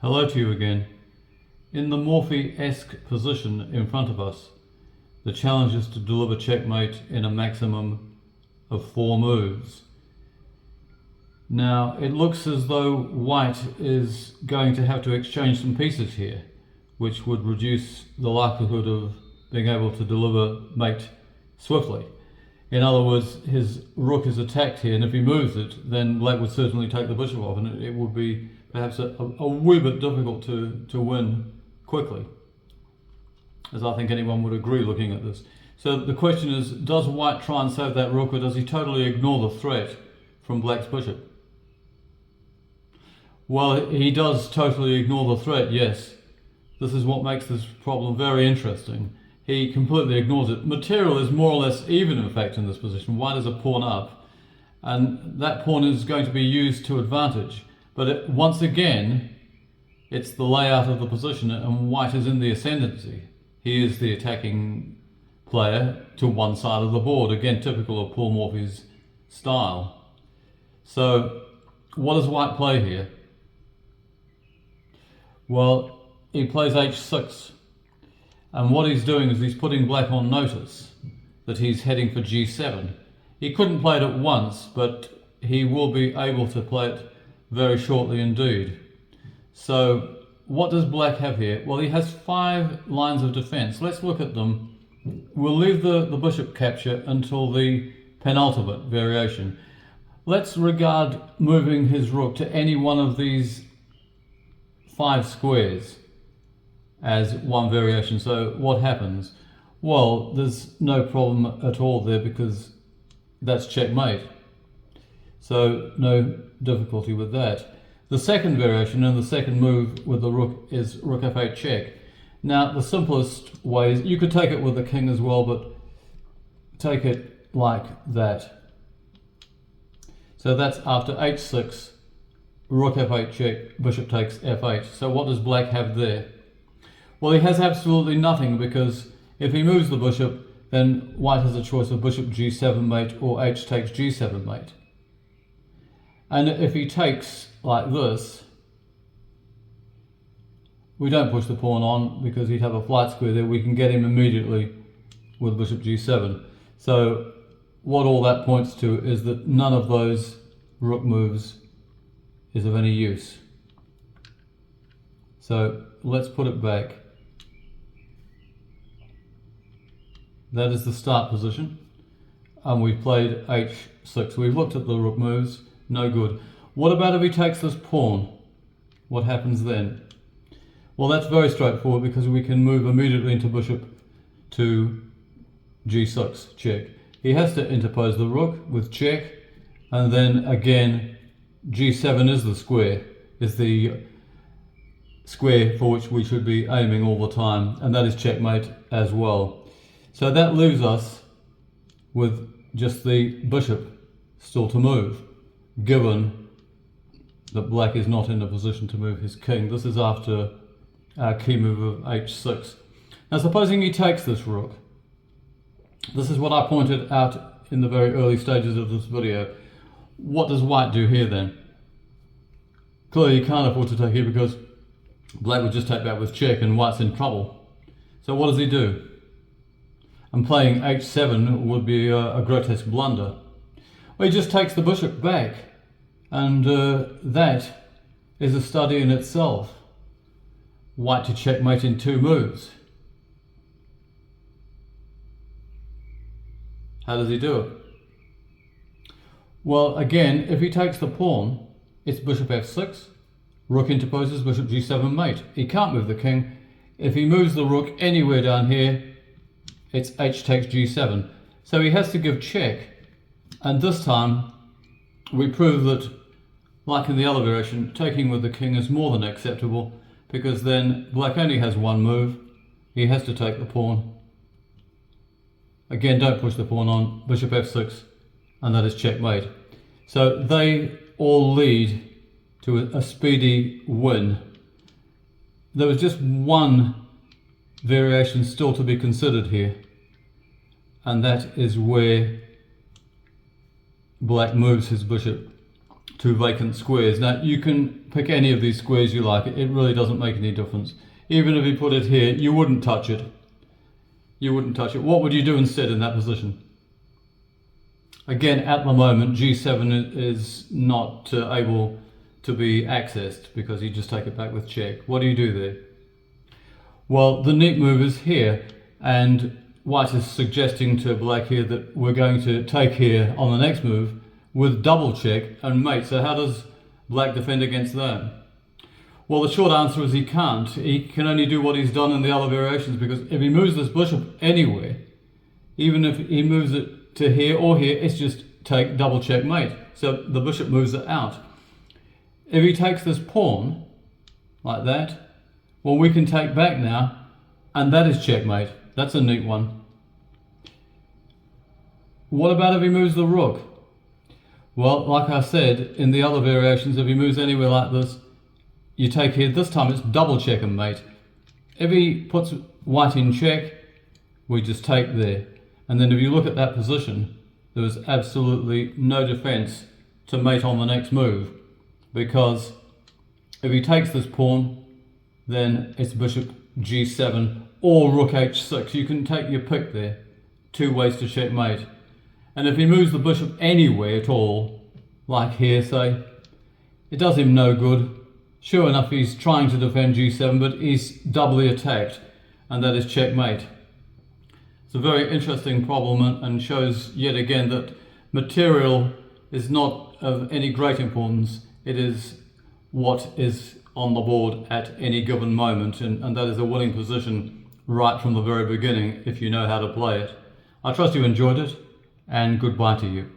Hello to you again. In the Morphyesque position in front of us, the challenge is to deliver checkmate in a maximum of 4 moves. Now, it looks as though white is going to have to exchange some pieces here, which would reduce the likelihood of being able to deliver mate swiftly. In other words, his rook is attacked here, and if he moves it, then black would certainly take the bishop off, and it would be perhaps a wee bit difficult to win quickly, as I think anyone would agree looking at this. So the question is, does white try and save that rook, or does he totally ignore the threat from black's bishop? Well, he does totally ignore the threat, yes. This is what makes this problem very interesting. He completely ignores it. Material is more or less even, in fact, in this position. White is a pawn up, and that pawn is going to be used to advantage. But once again, it's the layout of the position, and white is in the ascendancy. He is the attacking player to one side of the board. Again, typical of Paul Morphy's style. So, what does white play here? Well, he plays h6. And what he's doing is he's putting black on notice that he's heading for g7. He couldn't play it at once, but he will be able to play it very shortly indeed. So what does black have here? Well, he has 5 lines of defense. Let's look at them. We'll leave the bishop capture until the penultimate variation. Let's regard moving his rook to any one of these 5 squares as one variation. So what happens? Well, there's no problem at all there because that's checkmate. So no difficulty with that. The second variation and the second move with the rook is rook f8 check. Now the simplest way is, you could take it with the king as well, but take it like that. So that's after h6, rook f8 check, bishop takes f8. So what does black have there? Well, he has absolutely nothing, because if he moves the bishop, then white has a choice of bishop g7 mate or h takes g7 mate. And if he takes like this, we don't push the pawn on because he'd have a flight square there. We can get him immediately with bishop g7. So what all that points to is that none of those rook moves is of any use. So let's put it back. That is the start position, and we've played h6. We've looked at the rook moves, no good. What about if he takes this pawn? What happens then? Well, that's very straightforward, because we can move immediately into bishop to g6, check. He has to interpose the rook with check, and then again g7 is the square, is the square for which we should be aiming all the time, and that is checkmate as well. So that leaves us with just the bishop still to move, given that black is not in a position to move his king. This is after our key move of h6. Now supposing he takes this rook, this is what I pointed out in the very early stages of this video. What does white do here then? Clearly he can't afford to take here, because black would just take that with check and white's in trouble. So what does he do? And playing h7 would be a grotesque blunder. Well, he just takes the bishop back, and that is a study in itself. White to checkmate in 2 moves. How does he do it? Well, again, if he takes the pawn, it's bishop f6, rook interposes, bishop g7 mate. He can't move the king. If he moves the rook anywhere down here, it's h takes g7. So he has to give check, and this time we prove that, like in the other variation, taking with the king is more than acceptable, because then black only has 1 move. He has to take the pawn. Again, don't push the pawn on, bishop f6, and that is checkmate. So they all lead to a speedy win. There was just one variation still to be considered here, and that is where black moves his bishop two vacant squares. Now you can pick any of these squares you like, it really doesn't make any difference. Even if you put it here, you wouldn't touch it. You wouldn't touch it. What would you do instead in that position? Again, at the moment, G7 is not able to be accessed because you just take it back with check. What do you do there? Well, the neat move is here, and White is suggesting to Black here that we're going to take here on the next move with double check and mate. So how does Black defend against that? Well, the short answer is he can't. He can only do what he's done in the other variations, because if he moves this bishop anywhere, even if he moves it to here or here, it's just take double checkmate. So the bishop moves it out. If he takes this pawn like that, well, we can take back now, and that is checkmate. That's a neat one. What about if he moves the rook? Well, like I said, in the other variations, if he moves anywhere like this, you take here. This time it's double check and mate. If he puts White in check, we just take there. And then if you look at that position, there was absolutely no defense to mate on the next move, because if he takes this pawn, then it's bishop G7 or rook H6. You can take your pick there. Two ways to checkmate. And if he moves the bishop anywhere at all, like here say, it does him no good. Sure enough, he's trying to defend G7, but he's doubly attacked, and that is checkmate. It's a very interesting problem and shows yet again that material is not of any great importance. It is what is on the board at any given moment, and that is a winning position right from the very beginning if you know how to play it. I trust you enjoyed it, and goodbye to you.